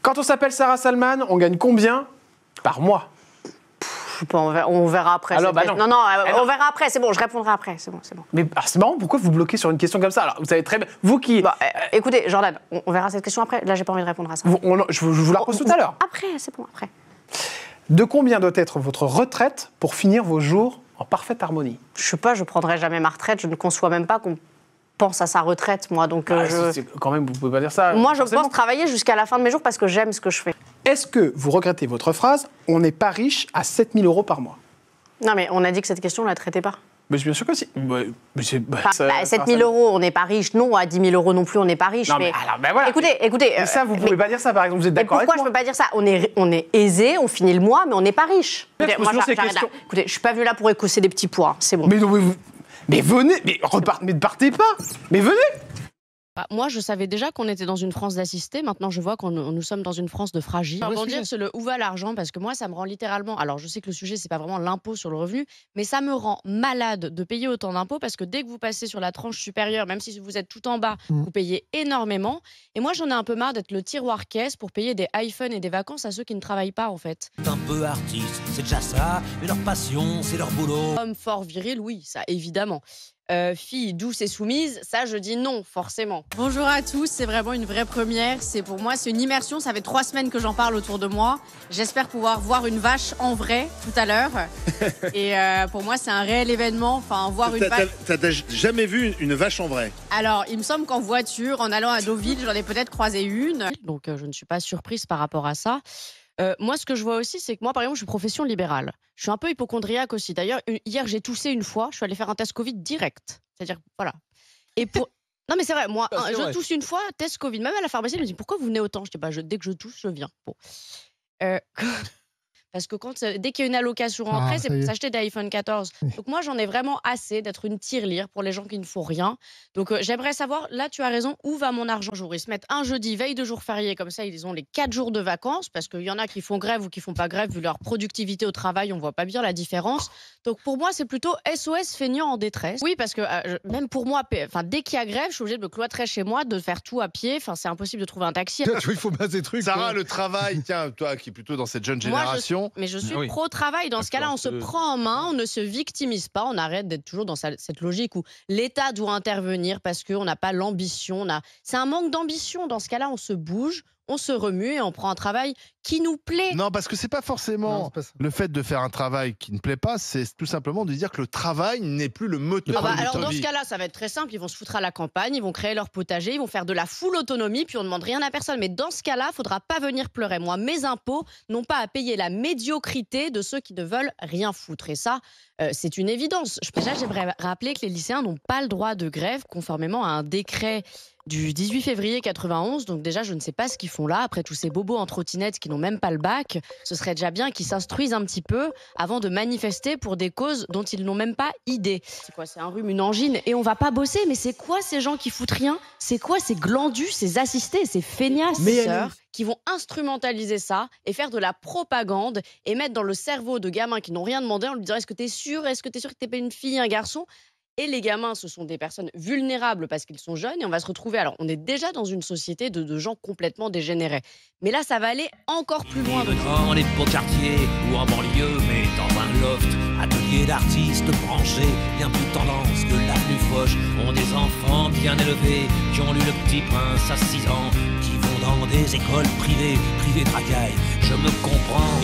Quand on s'appelle Sarah Salman, on gagne combien par mois? Je sais pas, on verra après. Alors, bah non. Non, on verra après, c'est bon, je répondrai après, c'est bon. Mais c'est marrant, pourquoi vous bloquez sur une question comme ça? Alors, vous savez très bien, vous qui... Bah, écoutez, Jordan, on verra cette question après. Là, j'ai pas envie de répondre à ça. Je vous la repose tout à l'heure. Après, c'est bon, après. De combien doit être votre retraite pour finir vos jours en parfaite harmonie? Je sais pas, je prendrai jamais ma retraite. Je ne conçois même pas qu'on pense à sa retraite, moi. Donc, quand même, vous pouvez pas dire ça. Moi, je forcément. pense travailler jusqu'à la fin de mes jours parce que j'aime ce que je fais. Est-ce que vous regrettez votre phrase « On n'est pas riche à 7 000 € par mois » ? Non, mais on a dit que cette question, on la traitait pas. Mais bien sûr que si. 7 000 €, on n'est pas riche. Non, à 10 000 € non plus, on n'est pas riche. Non, mais alors, ben voilà. Écoutez. Mais ça, vous pouvez pas dire ça, par exemple. Vous êtes d'accord avec moi? Pourquoi je peux pas dire ça? On est aisé, on finit le mois, mais on n'est pas riche. Écoutez, je suis pas venue là pour écousser des petits pois. C'est bon. Mais venez, mais ne partez pas. Mais venez. Moi, je savais déjà qu'on était dans une France d'assistés. Maintenant, je vois que nous sommes dans une France de fragiles. Pour dire c'est le où va l'argent, parce que moi, ça me rend littéralement... Alors, je sais que le sujet, c'est pas vraiment l'impôt sur le revenu, mais ça me rend malade de payer autant d'impôts, parce que dès que vous passez sur la tranche supérieure, même si vous êtes tout en bas, vous payez énormément. Et moi, j'en ai un peu marre d'être le tiroir caisse pour payer des iPhones et des vacances à ceux qui ne travaillent pas, en fait. Un peu artiste, c'est déjà ça, mais leur passion, c'est leur boulot. Homme fort, viril, oui, ça, évidemment. Fille douce et soumise, ça je dis non, forcément. Bonjour à tous, c'est vraiment une vraie première. Pour moi, c'est une immersion. Ça fait 3 semaines que j'en parle autour de moi. J'espère pouvoir voir une vache en vrai tout à l'heure. Et pour moi, c'est un réel événement. Enfin, voir une vache. T'as jamais vu une vache en vrai? Alors, il me semble qu'en voiture, en allant à Deauville, j'en ai peut-être croisé une. Donc, je ne suis pas surprise par rapport à ça. Moi, ce que je vois aussi, c'est que moi, par exemple, je suis profession libérale. Je suis un peu hypocondriaque aussi. D'ailleurs, hier, j'ai toussé une fois. Je suis allée faire un test Covid direct. C'est-à-dire, voilà. Et pour... Non, mais c'est vrai. Moi, je tousse une fois, test Covid. Même à la pharmacie, elle me dit, pourquoi vous venez autant? Je dis, dès que je tousse, je viens. Bon. Parce que dès qu'il y a une allocation après, c'est pour s'acheter des iPhone 14. Donc moi, j'en ai vraiment assez d'être une tirelire pour les gens qui ne font rien. Donc j'aimerais savoir, là, tu as raison, où va mon argent? Ils se mettent un jeudi, veille de jour férié, comme ça, ils ont les 4 jours de vacances, parce qu'il y en a qui font grève ou qui font pas grève, vu leur productivité au travail, on voit pas bien la différence. Donc pour moi, c'est plutôt SOS feignant en détresse. Oui, parce que même pour moi, dès qu'il y a grève, je suis obligée de me cloîtrer chez moi, de faire tout à pied. Enfin, c'est impossible de trouver un taxi. Il faut bien des trucs. Sarah, le travail, tiens, toi qui es plutôt dans cette jeune génération. Mais je suis pro-travail. Dans ce cas-là, on se prend en main, on ne se victimise pas, on arrête d'être toujours dans cette logique où l'État doit intervenir parce qu'on n'a pas l'ambition. C'est un manque d'ambition. Dans ce cas-là, on se bouge, on se remue et on prend un travail qui nous plaît. Non, parce que c'est pas forcément le fait de faire un travail qui ne plaît pas, c'est tout simplement de dire que le travail n'est plus le moteur de notre alors dans vie. ce cas-là, ça va être très simple. Ils vont se foutre à la campagne, ils vont créer leur potager, ils vont faire de la full autonomie, puis on ne demande rien à personne. Mais dans ce cas-là, il ne faudra pas venir pleurer. Moi, mes impôts n'ont pas à payer la médiocrité de ceux qui ne veulent rien foutre. Et ça, c'est une évidence. Déjà, j'aimerais rappeler que les lycéens n'ont pas le droit de grève, conformément à un décret du 18 février 91. Donc déjà, je ne sais pas ce qu'ils font là, après tous ces bobos en trottinette qui n'ont même pas le bac. Ce serait déjà bien qu'ils s'instruisent un petit peu avant de manifester pour des causes dont ils n'ont même pas idée. C'est quoi? C'est un rhume, une angine, et on va pas bosser. Mais c'est quoi ces gens qui foutent rien? C'est quoi ces glandus, ces assistés, ces feignasses qui vont instrumentaliser ça et faire de la propagande et mettre dans le cerveau de gamins qui n'ont rien demandé en lui disant: est-ce que tu es sûr que t'es pas une fille, un garçon? Et les gamins, ce sont des personnes vulnérables parce qu'ils sont jeunes, et on va se retrouver... Alors, on est déjà dans une société de gens complètement dégénérés. Mais là, ça va aller encore plus loin. Dans les beaux quartiers ou en banlieue, mais dans un loft, atelier d'artistes branchés, bien plus tendance que la plus fauche, ont des enfants bien élevés, qui ont lu Le Petit Prince à 6 ans, qui vont dans des écoles privées de racailles. Je me comprends.